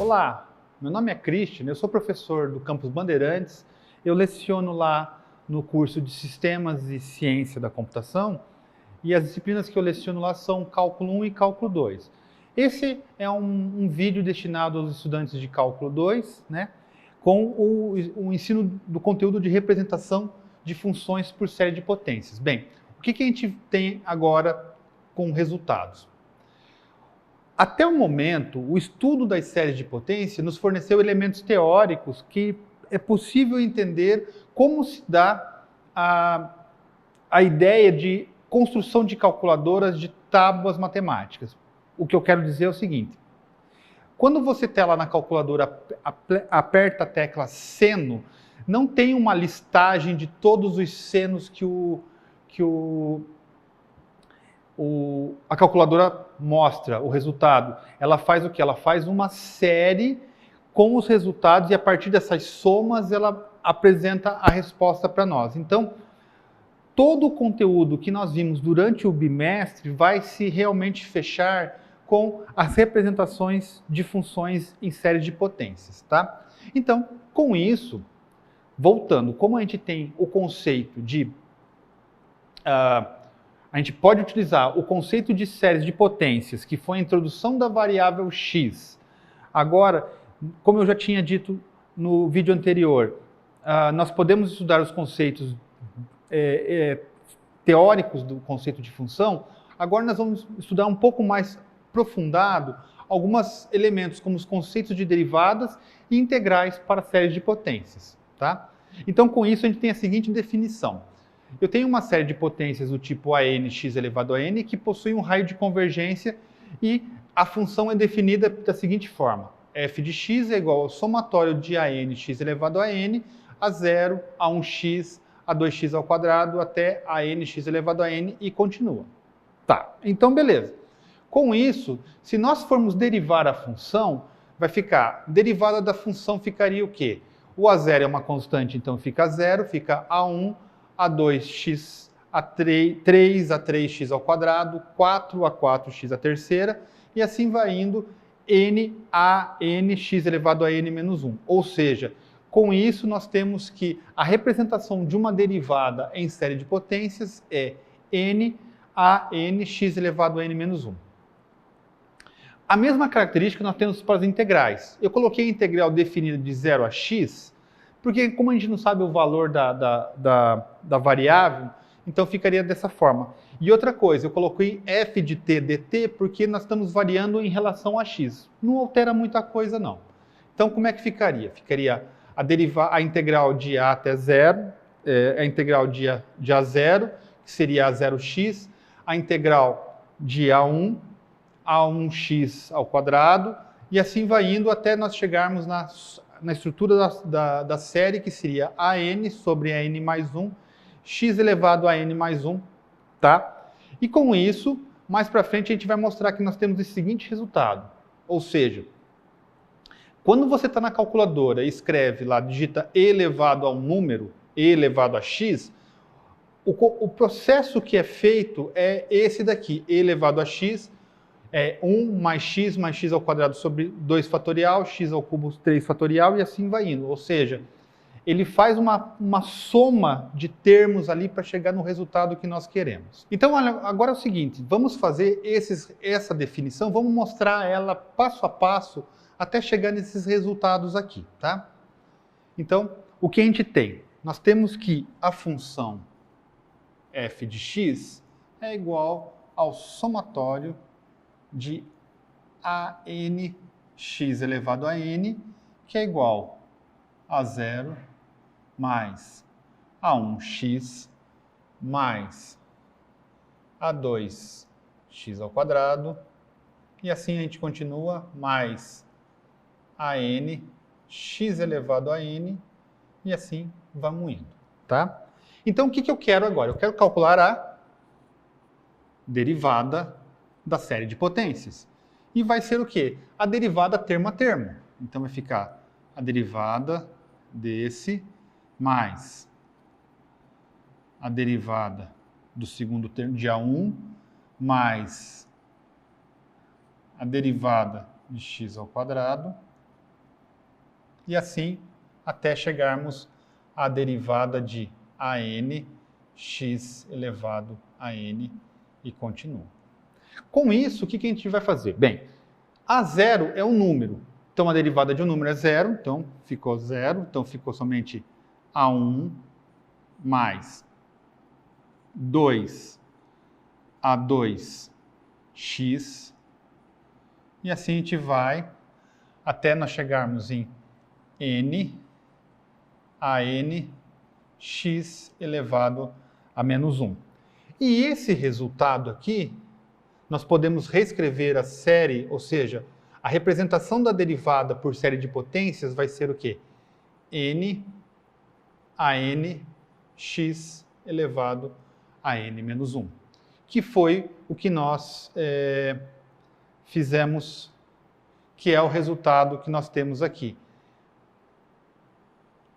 Olá, meu nome é Christian, eu sou professor do Campus Bandeirantes, eu leciono lá no curso de Sistemas e Ciência da Computação e as disciplinas que eu leciono lá são Cálculo 1 e Cálculo 2. Esse é um vídeo destinado aos estudantes de Cálculo 2, né, com o ensino do conteúdo de representação de funções por série de potências. Bem, o que a gente tem agora com resultados? Até o momento, o estudo das séries de potência nos forneceu elementos teóricos que é possível entender como se dá a ideia de construção de calculadoras de tábuas matemáticas. O que eu quero dizer é o seguinte: quando você está lá na calculadora, aperta a tecla seno, não tem uma listagem de todos os senos que a calculadora mostra o resultado. Ela faz o quê? Ela faz uma série com os resultados e a partir dessas somas ela apresenta a resposta para nós. Então, todo o conteúdo que nós vimos durante o bimestre vai se realmente fechar com as representações de funções em séries de potências, tá? Então, com isso, voltando, como a gente tem o conceito de a gente pode utilizar o conceito de séries de potências, que foi a introdução da variável x. Agora, como eu já tinha dito no vídeo anterior, nós podemos estudar os conceitos teóricos do conceito de função. Agora nós vamos estudar um pouco mais aprofundado alguns elementos, como os conceitos de derivadas e integrais para séries de potências, tá? Então, com isso, a gente tem a seguinte definição. Eu tenho uma série de potências do tipo an x elevado a n que possui um raio de convergência e a função é definida da seguinte forma: f de x é igual ao somatório de an x elevado a n a 0, a 1x, a 2x ao quadrado até a n x elevado a n e continua. Tá, então beleza. Com isso, se nós formos derivar a função, vai ficar, derivada da função ficaria o quê? O a0 é uma constante, então fica 0, fica a1, a2x, a3 a 3x ao quadrado, 4 a 4x a terceira, e assim vai indo n a nx elevado a n menos 1. Ou seja, com isso nós temos que a representação de uma derivada em série de potências é n a nx elevado a n menos 1. A mesma característica nós temos para as integrais. Eu coloquei a integral definida de 0 a x, porque como a gente não sabe o valor da variável, então ficaria dessa forma. E outra coisa, eu coloquei f de t dt porque nós estamos variando em relação a x. Não altera muita coisa, não. Então, como é que ficaria? Ficaria a integral de a até 0, a integral de a0, que seria a0x, a integral de a1, a1x ao quadrado, e assim vai indo até nós chegarmos na estrutura da série, que seria an sobre a n mais 1, x elevado a n mais 1, tá? E com isso, mais para frente, a gente vai mostrar que nós temos esse seguinte resultado. Ou seja, quando você está na calculadora e escreve lá, digita e elevado a um número, e elevado a x, o processo que é feito é esse daqui, e elevado a x, é 1 mais x ao quadrado sobre 2 fatorial, x ao cubo 3 fatorial, e assim vai indo. Ou seja, ele faz uma soma de termos ali para chegar no resultado que nós queremos. Então, olha, agora é o seguinte, vamos fazer essa definição, vamos mostrar ela passo a passo até chegar nesses resultados aqui, tá? Então, o que a gente tem? Nós temos que a função f de x é igual ao somatório de anx elevado a n, que é igual a 0 mais a 1x mais a 2x ao quadrado, e assim a gente continua, mais a n x elevado a n, e assim vamos indo, tá? Então, o que eu quero agora? Eu quero calcular a derivada da série de potências. E vai ser o quê? A derivada termo a termo. Então, vai ficar a derivada desse mais a derivada do segundo termo de A1 mais a derivada de x ao quadrado e assim até chegarmos à derivada de AN x elevado a n e continua. Com isso, o que a gente vai fazer? Bem, A0 é um número, então a derivada de um número é zero, então ficou zero, então ficou somente A1 mais 2A2x, e assim a gente vai até nós chegarmos em n a n x elevado a menos 1. E esse resultado aqui, nós podemos reescrever a série, ou seja, a representação da derivada por série de potências vai ser o quê? N a n x elevado a n menos 1, que foi o que nós fizemos, que é o resultado que nós temos aqui.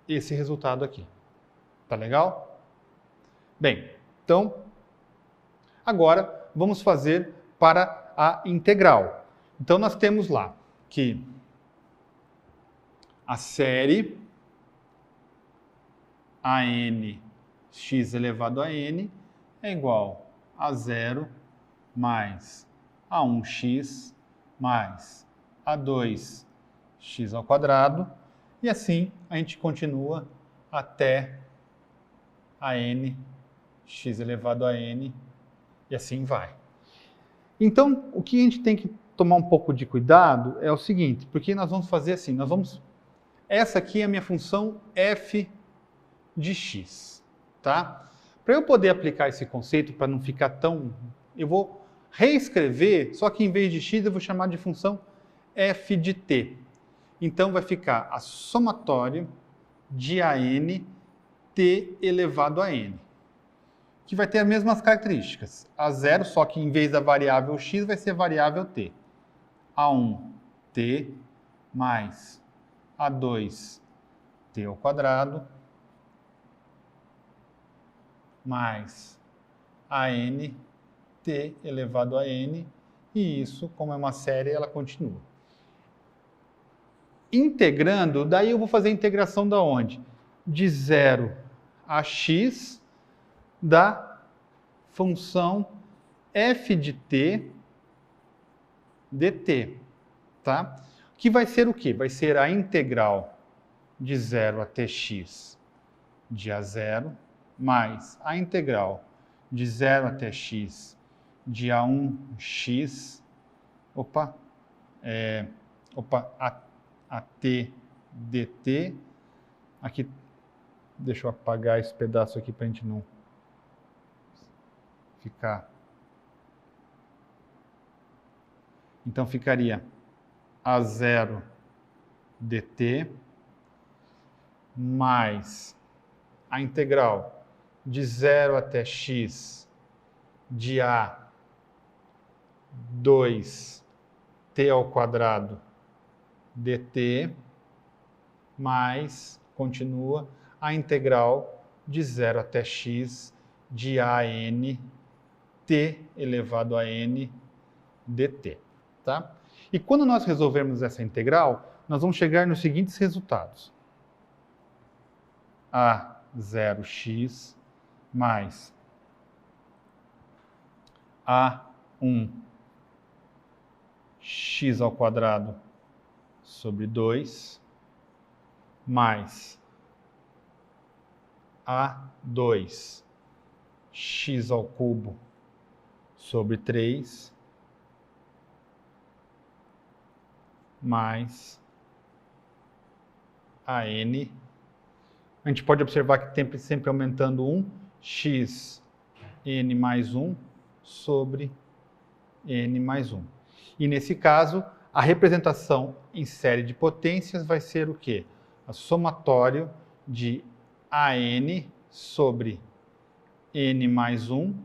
Esse resultado aqui. Tá legal? Bem, então, agora vamos fazer para a integral. Então, nós temos lá que a série AN x elevado a n é igual a 0 mais A1x mais A2x ao quadrado, e assim a gente continua até a n x elevado a n, e assim vai. Então, o que a gente tem que tomar um pouco de cuidado é o seguinte, porque nós vamos fazer assim, essa aqui é a minha função f de x, tá? Para eu poder aplicar esse conceito, para não ficar tão... eu vou reescrever, só que em vez de x eu vou chamar de função f de t. Então vai ficar a somatório de AN t elevado a n, que vai ter as mesmas características. A0, só que em vez da variável x vai ser variável t. A1t mais A2t ao quadrado mais AN t elevado a n, e isso, como é uma série, ela continua. Integrando, daí eu vou fazer a integração da onde? De 0 a x da função f de t dt, tá? Que vai ser o quê? Vai ser a integral de 0 até x de A0 mais a integral de 0 até x de A1x, at dt. Aqui, deixa eu apagar esse pedaço aqui para a gente não ficar. Então ficaria A0 dt mais a integral de 0 até x de A2t ao quadrado dt mais, continua, a integral de 0 até x de AN t elevado a n dt. Tá? E quando nós resolvermos essa integral, nós vamos chegar nos seguintes resultados. A0x mais A1x ao quadrado sobre 2 mais A2x ao cubo sobre 3 mais AN. A gente pode observar que sempre aumentando 1, x n mais 1 sobre n mais 1. E nesse caso, a representação em série de potências vai ser o quê? A somatório de AN sobre n mais 1,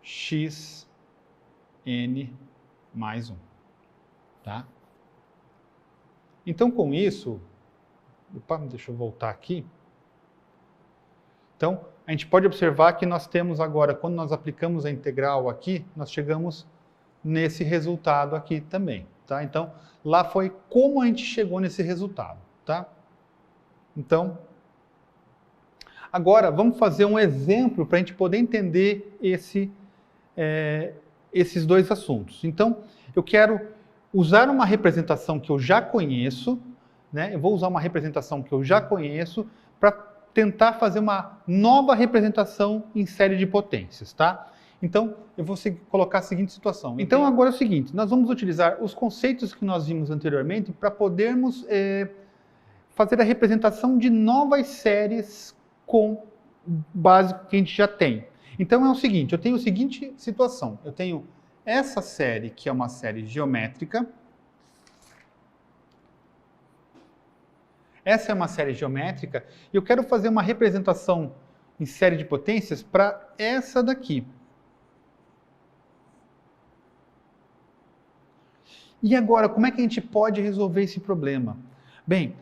x n mais 1. Tá? Então, com isso... deixa eu voltar aqui. Então, a gente pode observar que nós temos agora, quando nós aplicamos a integral aqui, nós chegamos nesse resultado aqui também. Tá? Então, lá foi como a gente chegou nesse resultado. tá? Então, agora vamos fazer um exemplo para a gente poder entender esses dois assuntos. Então, eu quero usar uma representação que eu já conheço, né? Eu vou usar uma representação que eu já conheço para tentar fazer uma nova representação em série de potências, tá? Então, eu vou colocar a seguinte situação. Então, agora é o seguinte, nós vamos utilizar os conceitos que nós vimos anteriormente para podermos fazer a representação de novas séries com base que a gente já tem. Então, é o seguinte, eu tenho a seguinte situação. Eu tenho essa série, que é uma série geométrica. Essa é uma série geométrica e eu quero fazer uma representação em série de potências para essa daqui. E agora, como é que a gente pode resolver esse problema? Bem,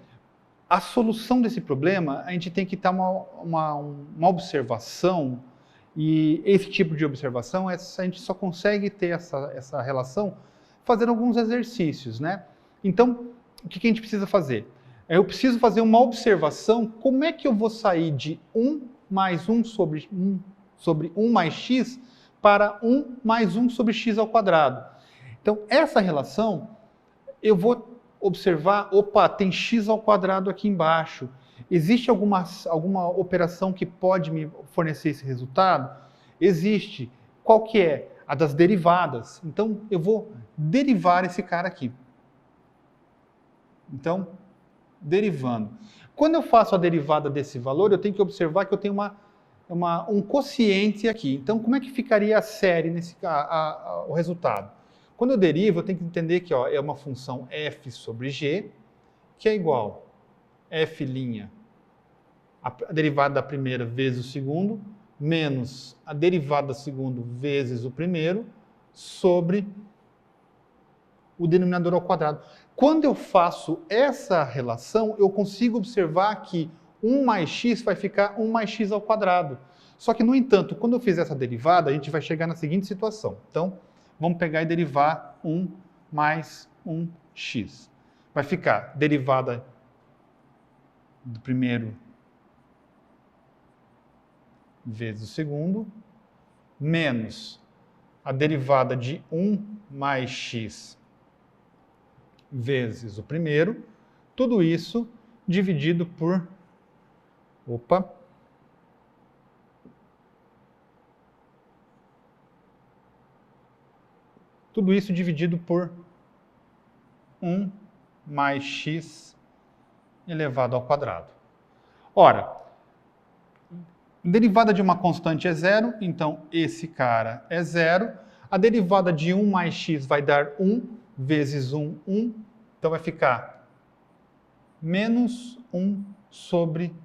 a solução desse problema, a gente tem que dar uma observação, e esse tipo de observação, a gente só consegue ter essa relação fazendo alguns exercícios, né? Então, o que a gente precisa fazer? Eu preciso fazer uma observação, como é que eu vou sair de 1 mais 1 sobre 1 mais x para 1 mais 1 sobre x ao quadrado. Então, essa relação, eu vou observar, opa, tem x ao quadrado aqui embaixo. Existe alguma operação que pode me fornecer esse resultado? Existe. Qual que é? A das derivadas. Então, eu vou derivar esse cara aqui. Então, derivando. Quando eu faço a derivada desse valor, eu tenho que observar que eu tenho um quociente aqui. Então, como é que ficaria a série, o resultado? Quando eu derivo, eu tenho que entender que é uma função f sobre g, que é igual a f', a derivada da primeira vezes o segundo, menos a derivada do segundo vezes o primeiro, sobre o denominador ao quadrado. Quando eu faço essa relação, eu consigo observar que 1 mais x vai ficar 1 mais x ao quadrado. Só que, no entanto, quando eu fizer essa derivada, a gente vai chegar na seguinte situação. Então, vamos pegar e derivar 1 mais 1x. Vai ficar derivada do primeiro vezes o segundo, menos a derivada de 1 mais x vezes o primeiro, tudo isso dividido por... Tudo isso dividido por 1 mais x elevado ao quadrado. Ora, derivada de uma constante é zero, então esse cara é zero. A derivada de 1 mais x vai dar 1 vezes 1, 1. Então vai ficar menos 1 sobre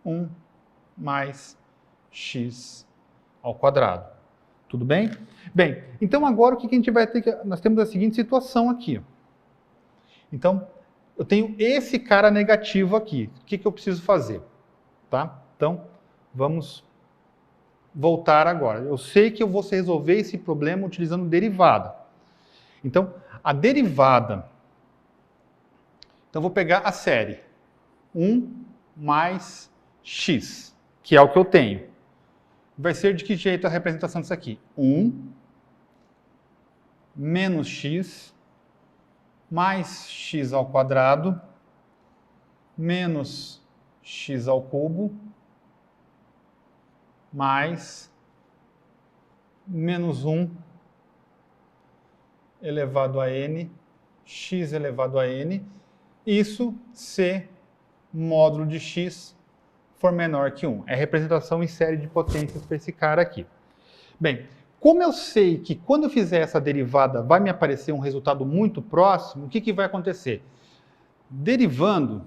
1 mais x ao quadrado. Tudo bem? Bem, então agora o que a gente vai ter que... Nós temos a seguinte situação aqui. Então, eu tenho esse cara negativo aqui. O que eu preciso fazer? Tá? Então, vamos voltar agora. Eu sei que eu vou resolver esse problema utilizando derivada. Então, a derivada... Então, eu vou pegar a série 1 mais x, que é o que eu tenho. Vai ser de que jeito a representação disso aqui? 1 menos x mais x ao quadrado menos x ao cubo mais menos 1 elevado a n, x elevado a n, isso se módulo de x for menor que 1. É representação em série de potências para esse cara aqui. Bem, como eu sei que quando eu fizer essa derivada vai me aparecer um resultado muito próximo, o que vai acontecer? Derivando,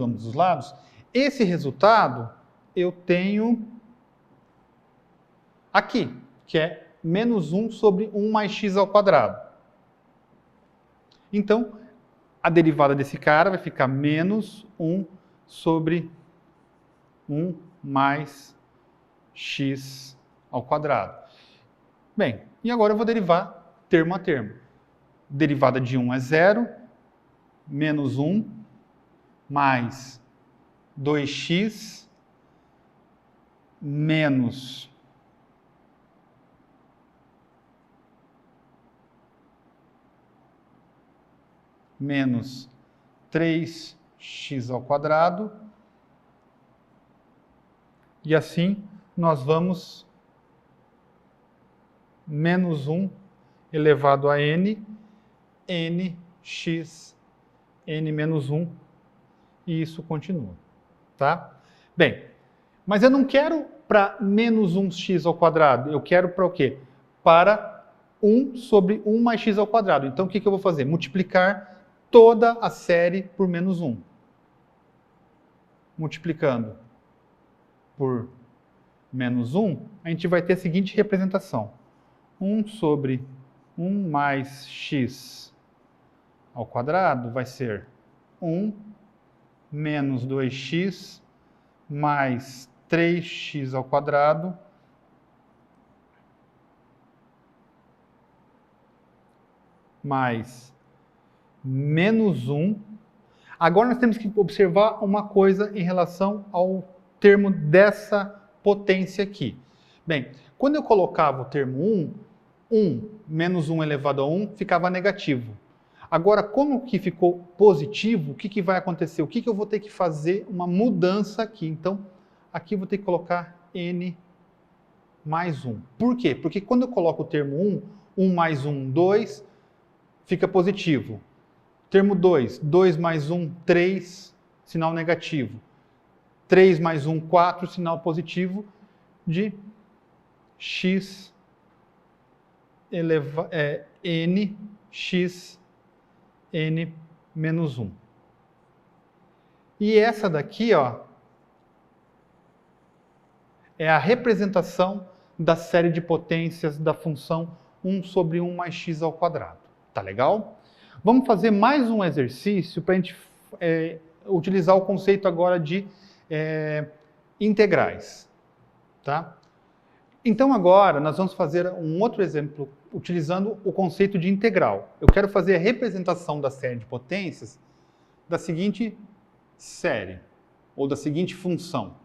ambos os lados, esse resultado eu tenho aqui, que é menos 1 sobre 1 mais x ao quadrado. Então, a derivada desse cara vai ficar menos 1 sobre 1 mais x ao quadrado. Bem, e agora eu vou derivar termo a termo. Derivada de 1 é 0, menos 1, mais 2x, menos 3x ao quadrado. E assim nós vamos menos 1 elevado a n, nx, n menos 1, e isso continua, tá? Bem, mas eu não quero para menos 1x ao quadrado, eu quero para o quê? Para 1 sobre 1 mais x ao quadrado. Então o que eu vou fazer? Multiplicar toda a série por menos 1. Multiplicando por menos 1, a gente vai ter a seguinte representação. 1 sobre 1 mais x ao quadrado vai ser 1 menos 2x mais 3x ao quadrado mais menos 1. Agora nós temos que observar uma coisa em relação ao termo dessa potência aqui. Bem, quando eu colocava o termo 1 menos 1 elevado a 1 ficava negativo. Agora, como que ficou positivo, o que vai acontecer? O que eu vou ter que fazer? Uma mudança aqui. Então, aqui eu vou ter que colocar n mais 1. Por quê? Porque quando eu coloco o termo 1 mais 1, 2, fica positivo. Termo 2, 2 mais 1, 3, sinal negativo. 3 mais 1, 4, sinal positivo de x n, x, n menos 1. E essa daqui, ó, é a representação da série de potências da função 1 sobre 1 mais x ao quadrado. Tá legal? Vamos fazer mais um exercício para a gente utilizar o conceito agora de integrais. Tá? Então agora nós vamos fazer um outro exemplo utilizando o conceito de integral. Eu quero fazer a representação da série de potências da seguinte série, ou da seguinte função,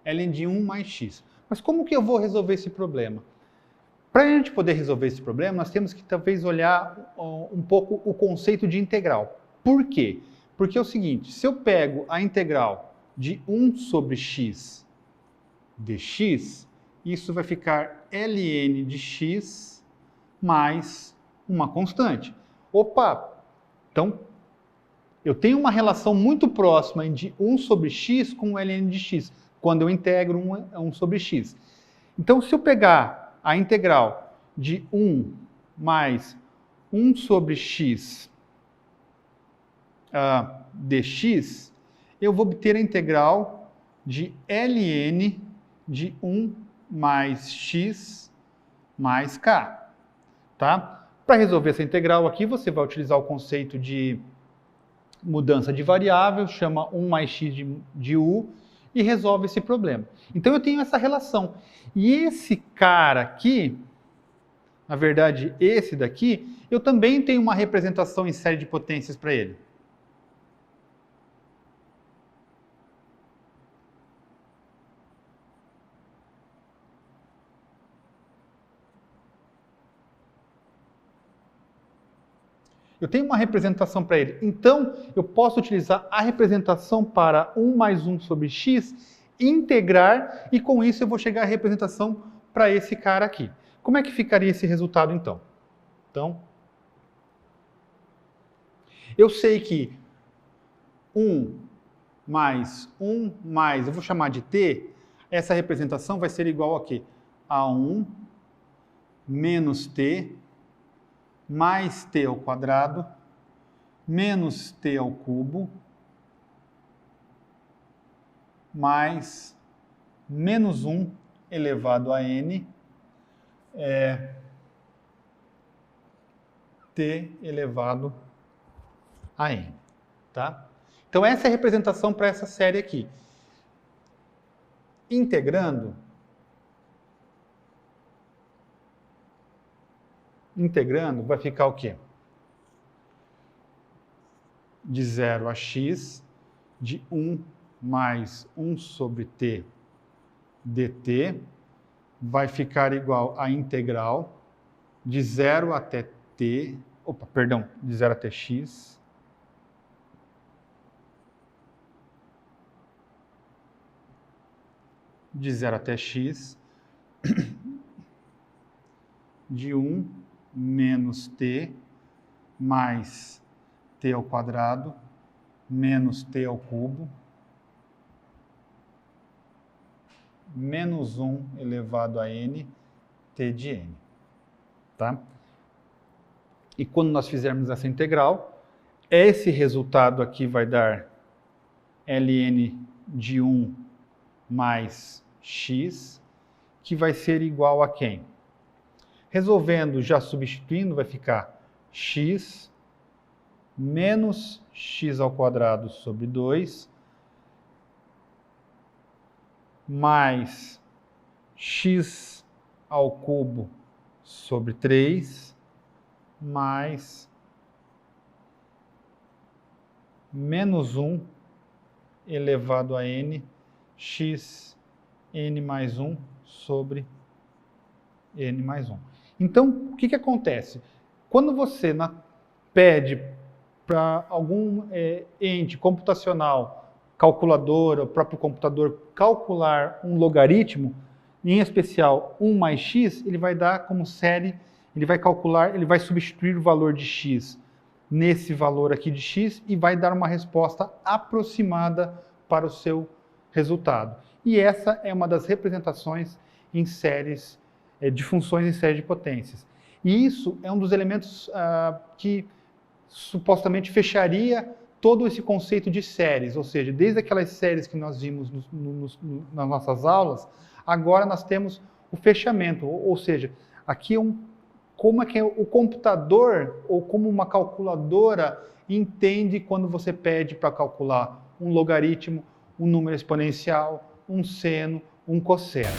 ln de 1 mais x. Mas como que eu vou resolver esse problema? Para a gente poder resolver esse problema, nós temos que talvez olhar um pouco o conceito de integral. Por quê? Porque é o seguinte, se eu pego a integral de 1 sobre x dx, isso vai ficar ln de x mais uma constante. Opa! Então, eu tenho uma relação muito próxima de 1 sobre x com ln de x, quando eu integro 1 sobre x. Então, se eu pegar a integral de 1 mais 1 sobre x dx, eu vou obter a integral de ln de 1 mais x mais k. Tá? Para resolver essa integral aqui, você vai utilizar o conceito de mudança de variável, chama 1 mais x de u, e resolve esse problema. Então eu tenho essa relação. E esse cara aqui, na verdade esse daqui, eu também tenho uma representação em série de potências para ele. Eu tenho uma representação para ele. Então, eu posso utilizar a representação para 1 mais 1 sobre x, integrar, e com isso eu vou chegar à representação para esse cara aqui. Como é que ficaria esse resultado, então? Então, eu sei que 1 mais 1 mais, eu vou chamar de t, essa representação vai ser igual a quê? A 1 menos t mais t ao quadrado, menos t ao cubo, mais menos 1 elevado a n, t elevado a n. Tá? Então essa é a representação para essa série aqui. Integrando, integrando, vai ficar o quê? De 0 a x, de 1 mais 1 sobre t dt, vai ficar igual a integral de 0 até t, de 0 até x, de 0 até x, de 1 menos t mais t ao quadrado menos t ao cubo menos 1 elevado a n t de n. Tá? E quando nós fizermos essa integral, esse resultado aqui vai dar ln de 1 mais x, que vai ser igual a quem? Resolvendo, já substituindo, vai ficar x menos x ao quadrado sobre 2 mais x ao cubo sobre 3 mais menos 1 elevado a n x n mais 1 sobre n mais 1. Então, o que acontece? Quando você pede para algum ente computacional, calculadora, o próprio computador, calcular um logaritmo, em especial 1 mais x, ele vai dar como série, ele vai calcular, ele vai substituir o valor de x nesse valor aqui de x e vai dar uma resposta aproximada para o seu resultado. E essa é uma das representações em séries de funções em série de potências. E isso é um dos elementos que supostamente fecharia todo esse conceito de séries, ou seja, desde aquelas séries que nós vimos nas nossas aulas, agora nós temos o fechamento, ou seja, aqui como é que o computador ou como uma calculadora entende quando você pede para calcular um logaritmo, um número exponencial, um seno, um cosseno.